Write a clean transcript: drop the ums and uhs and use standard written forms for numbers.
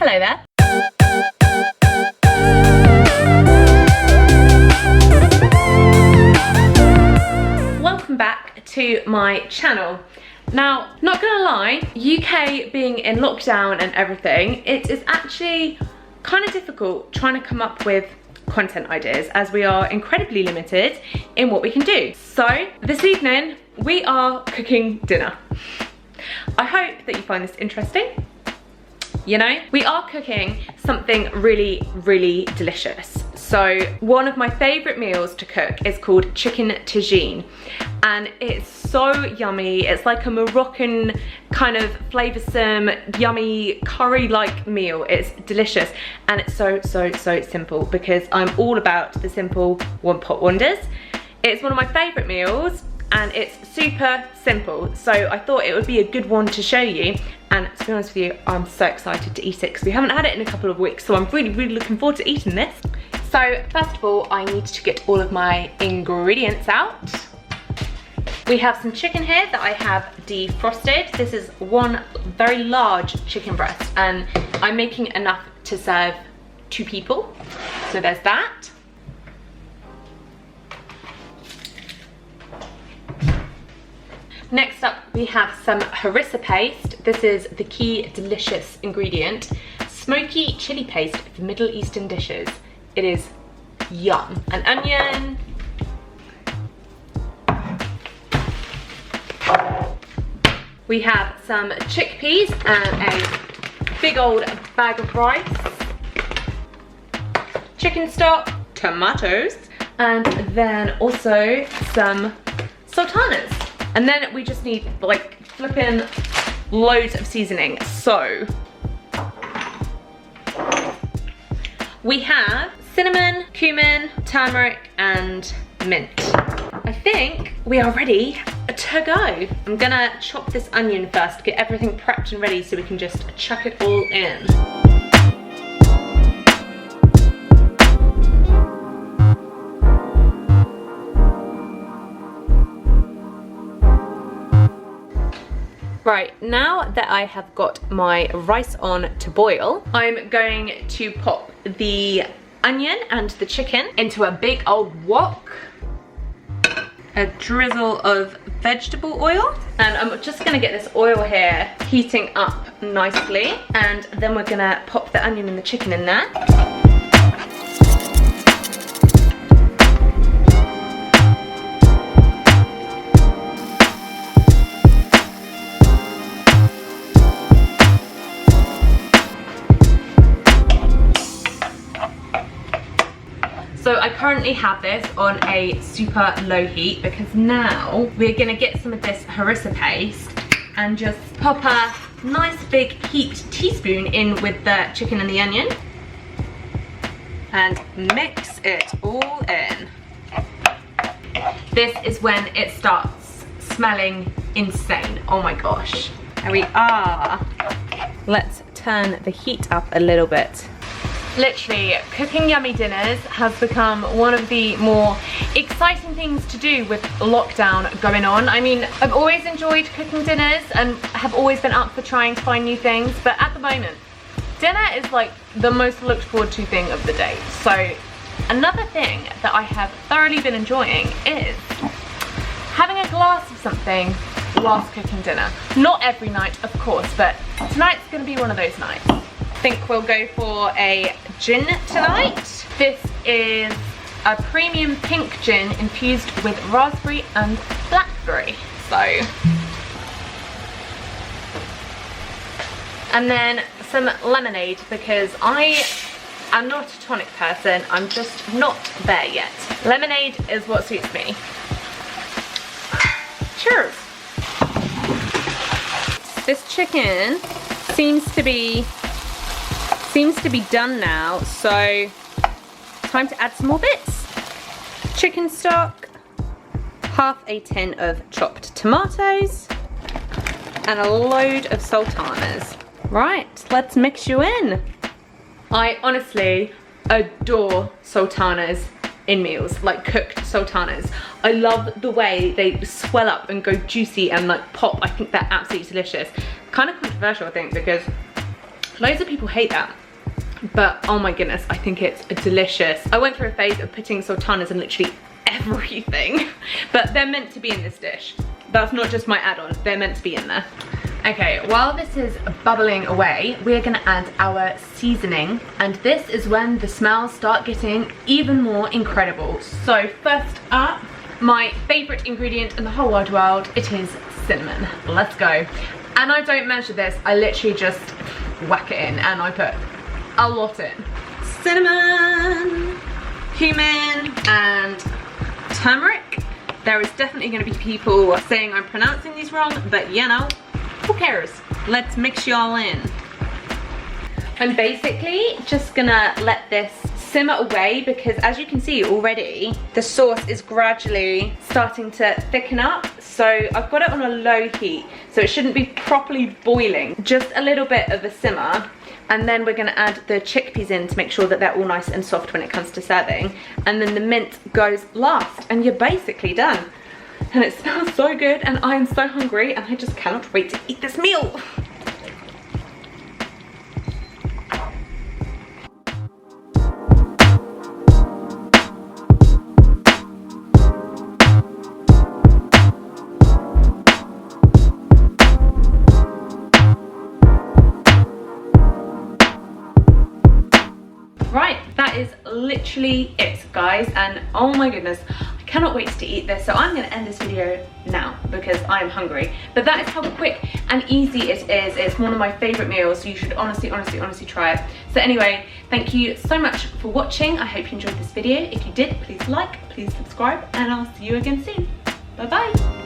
Hello there. Welcome back to my channel. Now, not gonna lie, UK being in lockdown and everything, it is actually kind of difficult trying to come up with content ideas as we are incredibly limited in what we can do. So this evening, we are cooking dinner. I hope that you find this interesting. You know, we are cooking something really, really delicious. So one of my favorite meals to cook is called chicken tagine. And it's so yummy. It's like a Moroccan kind of flavoursome, yummy curry-like meal. It's delicious. And it's so simple because I'm all about the simple one-pot wonders. It's one of my favourite meals and it's super simple. So I thought it would be a good one to show you. And to be honest with you, I'm so excited to eat it because we haven't had it in a couple of weeks. So I'm really looking forward to eating this. So first of all, I need to get all of my ingredients out. We have some chicken here that I have defrosted. This is one very large chicken breast and I'm making enough to serve 2 people. So there's that. Next up, we have some harissa paste. This is the key delicious ingredient. Smoky chili paste for Middle Eastern dishes. It is yum. An onion. We have some chickpeas and a big old bag of rice. Chicken stock, tomatoes, and then also some sultanas. And then we just need like flipping loads of seasoning. So we have cinnamon, cumin, turmeric, and mint. I think we are ready to go. I'm gonna chop this onion first, get everything prepped and ready so we can just chuck it all in. Right, now that I have got my rice on to boil, I'm going to pop the onion and the chicken into a big old wok. A drizzle of vegetable oil. And I'm just gonna get this oil here heating up nicely. And then we're gonna pop the onion and the chicken in there. So I currently have this on a super low heat because now we're gonna get some of this harissa paste and just pop a nice big heaped teaspoon in with the chicken and the onion and mix it all in. This is when it starts smelling insane. Oh my gosh. There we are. Let's turn the heat up a little bit. Literally, cooking yummy dinners has become one of the more exciting things to do with lockdown going on. I mean, I've always enjoyed cooking dinners and have always been up for trying to find new things, but at the moment, dinner is like the most looked forward to thing of the day. So another thing that I have thoroughly been enjoying is having a glass of something whilst cooking dinner. Not every night, of course, but tonight's gonna be one of those nights. I think we'll go for a gin tonight. This is a premium pink gin infused with raspberry and blackberry. So, and then some lemonade because I am not a tonic person. I'm just not there yet. Lemonade is what suits me. Cheers. This chicken seems to be done now, so time to add some more bits. Chicken stock, half a tin of chopped tomatoes, and a load of sultanas. Right, let's mix you in. I honestly adore sultanas in meals, like cooked sultanas. I love the way they swell up and go juicy and like pop. I think they're absolutely delicious. Kind of controversial, I think, because Loads of people hate that. But oh my goodness, I think it's delicious. I went through a phase of putting sultanas in literally everything, but they're meant to be in this dish. That's not just my add-on, they're meant to be in there. Okay, while this is bubbling away, we're gonna add our seasoning, and this is when the smells start getting even more incredible. So first up, my favorite ingredient in the whole wide world, it is cinnamon. Let's go. And I don't measure this, I literally just whack it in, and I put a lot in. Cinnamon, cumin, and turmeric. There is definitely going to be people saying I'm pronouncing these wrong, but you know, who cares? Let's mix you all in. I'm basically just gonna let this simmer away because as you can see already, the sauce is gradually starting to thicken up. So I've got it on a low heat, so it shouldn't be properly boiling. Just a little bit of a simmer. And then we're gonna add the chickpeas in to make sure that they're all nice and soft when it comes to serving. And then the mint goes last, and you're basically done. And it smells so good, and I am so hungry, and I just cannot wait to eat this meal. Right, that is literally it, guys, and oh my goodness, I cannot wait to eat this. So I'm going to end this video now because I am hungry. But that is how quick and easy it is. It's one of my favourite meals, so you should honestly try it. So anyway, thank you so much for watching. I hope you enjoyed this video. If you did, please like, please subscribe, and I'll see you again soon. Bye bye.